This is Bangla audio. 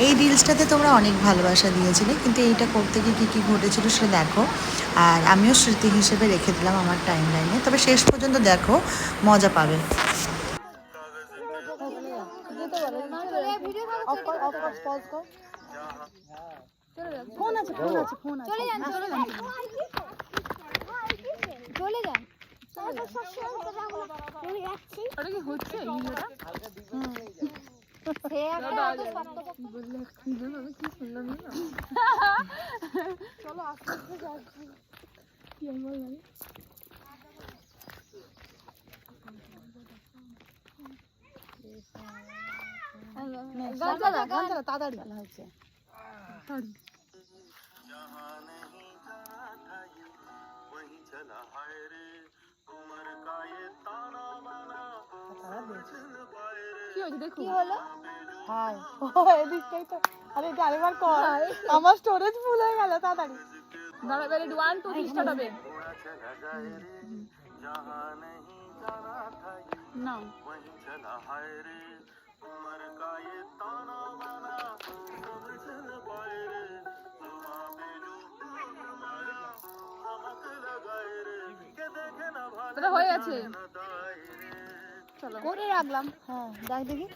এই রিলসটাতে তোমরা অনেক ভালোবাসা দিয়েছিলে, কিন্তু এইটা করতে গিয়ে কী কী ঘটেছিল সেটা দেখো। আর আমিও স্মৃতি হিসেবে রেখে দিলাম আমার টাইম লাইনে। তবে শেষ পর্যন্ত দেখো, মজা পাবে। ফোন আছে, ফোন আছে, ফোন আছে, চলে যান, চলে যান, চলে যান। ওটা কি হচ্ছে ভিডিওটা? সে একটা বললে কি শুনলাম না। চলো আস্তে আস্তে যাচ্ছি। কি আমার লাগে গান চালা, গান চালা, তাড়াতাড়ি হচ্ছে। কি হয়েছে দেখো, কি হলো? হাই ও এদিকটাই তো। আরে এটা আরেকবার কর, আমার স্টোরেজ ফুল হয়ে গেল। তাড়াতাড়ি দাঁড়া, বেরে 1 2 3 স্টার্ট হবে না। এটা হয়ে গেছে, চলো করে রাখলাম। হ্যাঁ দেখ দেখি।